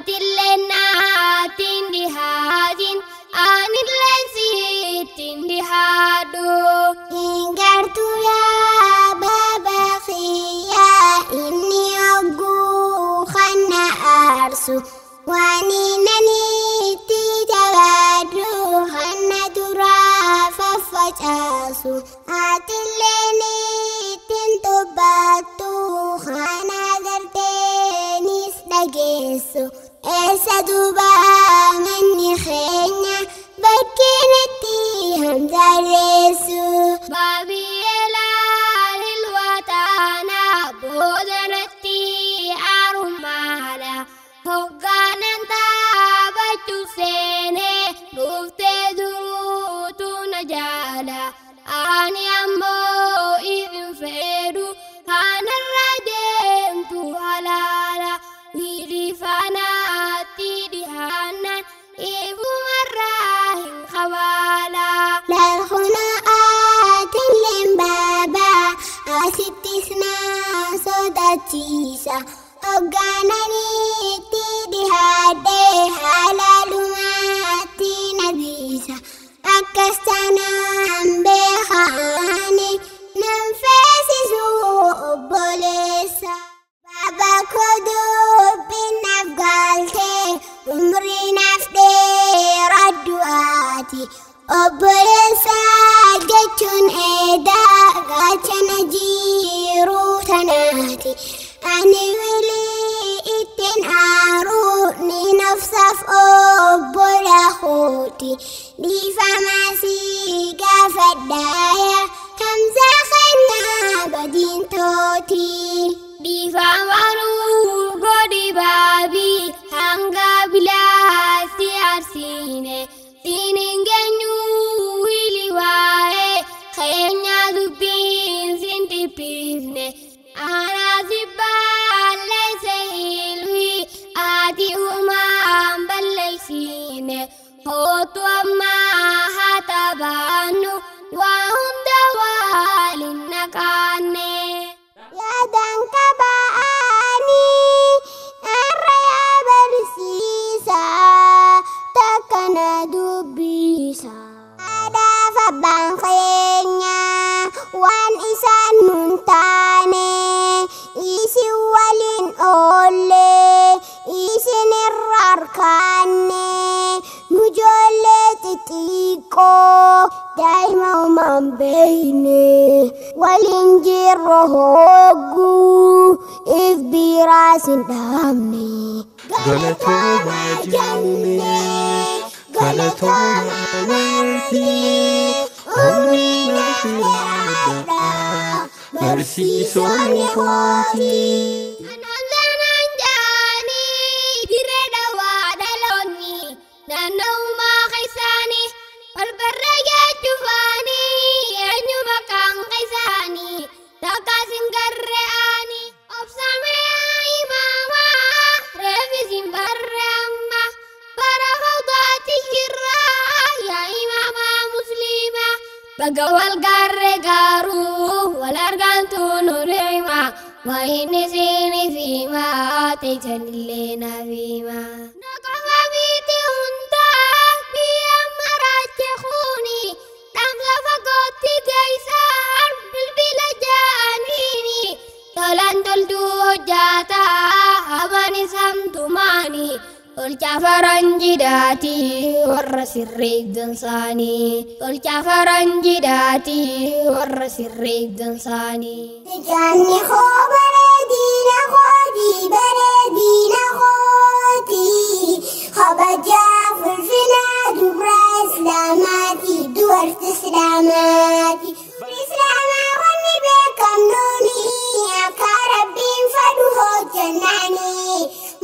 أتلنا تندهاد أن الذي تندهادو إنكرت يا بابا خيا إني أقو خنا أرسو وانينني تجوادو خنا درا ففتاسو أتلني تنتباتو خنا درتني سدقسو إسا دوبا مني خينا بكينتي همزارسو بابي إلال الوطانا بودنتي أرمالا هقانا تابتو سيني رفت دروتو نجالا أني أمو إذن فيدو أنا الردمتو هلالا ويلي فاناتي دهانا إبو مراهن خوالا للخناقات اللي أستثنى صداتيسا أغانني تيدي هادي حلال ماتي نبيسا أكستنا بخاني ننفسي سوء بوليسا بابا كدو بنفقالتي عمري نفدي ردواتي أبرسا جتشن إيدا غاتشن جيرو تناتي أني ولي إتن عاروني نفسف أبرا خوتي دي فماسي قافدايا همزة خنا بدين توتي دي فمارو قدي بابي هنگا بلا سيارسيني سينين جنو ويلي واي خيرنا دبين سنتي بيزني أنا زبال ليس هيلوي آتي أمام بلسيني هوتو أما هاتبانو وهم دوال النكاني يا دانك باني أريا برسيسا تكنا دبيسا ada fabang khaynya wan isan muntane isi walin ole isi nirarkane mujolle titiko daima mambeine walin jirrohogu if birasin damne Galatoma jannne Galatoma amanti Omina firada Barsiisonni kooti Anandanan jaani direda waadalonni naanna'uma keessaani balbarra jechuufaani eenyuma kan keessaani takkaasin garre'aani obsamee imaama reefisin barre amma bara fawdaati jirraa yaa imaama muslima baga wal garre gaaruu wal argantu nurima wayini sini fima tejanillee na fima nakama biti hundaa biyya maraache kuni dhamsa fagootti geessaan bilbila jaaniini tolan toltuu hojjata habani samtumaani tolcha faranjidaati warra sirreegdan saanii tolcha faranjidaati warra sirreegdan saanii Tijanni koo bareedina kooti bareedina kooti kabajaa fulfina dubra islaamaati dubarti islaamaati islaamaa wanni beekamnuuni akka rabbiin fadhu hojjannaani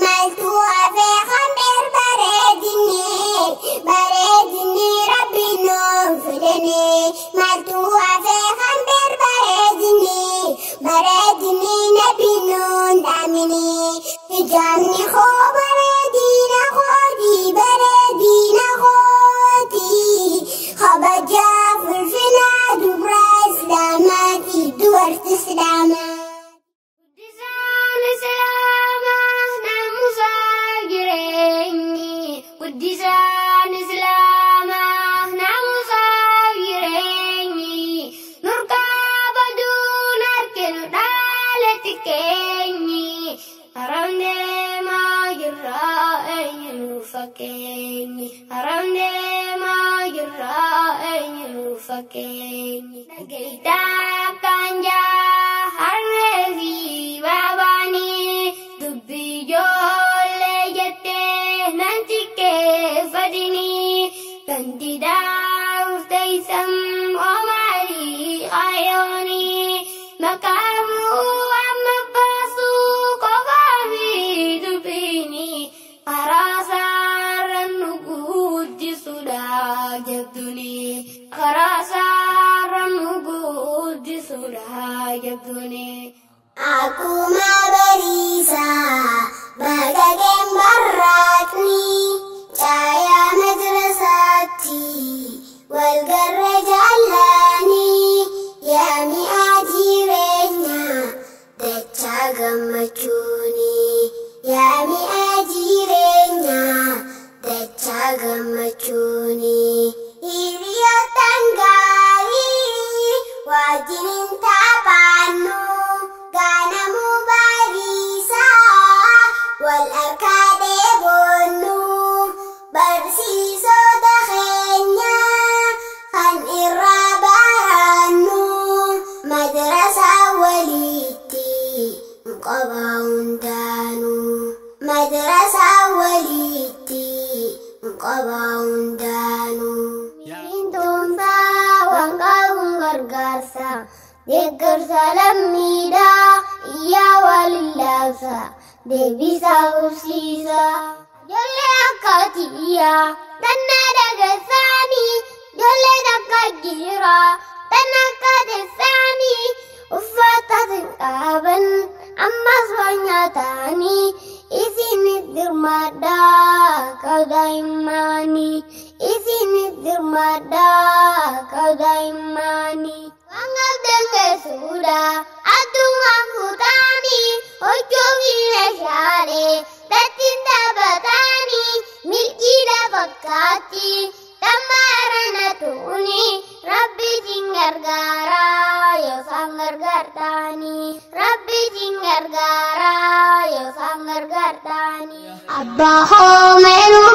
maaltu hafee hambeer bareedinni rabbiin nuun fidane maaltu hafee hambeer bareedinni nabiin nuun dhaamini ijaamni koo guddisaan islaamaa naamusaaf jireenyi nurkaa baduun harkinu dhaalatti keenyi haram deemaa jirraa eenyu nuuf fakkeenyi haram deemaa jirraa eenyu nuuf fakkeenyi dhageeytaa kan jaa harmee fi baabaanii dubbii ijoollee jettee nan tikkeeffadini gandidaa ufteeysan omaalii qayoonii makaamuu amma baasuu qofaa fi dubbiini karaasaarran nu guddisuudha jabduni karaasaarran nu guddisuudha jabduni. Akkuma bariisa bagageen barraaqni caayaa madrasaatti walgarra jaallanii yaa mi'aa jireenya dachaa gammachuuni yaa mi'aa jireenya dachaa gammachuuni hiriyoottan gaarii wajjiniin taphannu gaanamuu bariisaa wal arkaadhee boonnu barsiisota keenya kan irraa barannu madrasaa walitti qophaa hundaanuu madrasaa walitti qophaa hundaanuu. Miintumsaa waan qabuun gargaarsa deeggarsa lammiidhaa iyyaa walillaabsa deebisaa hubsiisa ijoollee akka tiyyaa tannaa dhagasaanii ijoollee takka jira tan akka teessaanii uffata sin qaban ammas waan nyaataanii isinis dirmadhaa kaudaa'imaanii isinis dirmadhaa kaudaa'imaanii. Suda addungaan kutaanii hojjoobii meeshaalee tattiin taphatanii milkii lafakkaatti tammaarana tuuni rabbitiin gargaaraa yoosaan gargaartaanii rabbitiin gargaaraa yoosaan gargaartaanii. Abbaa hoomeenuu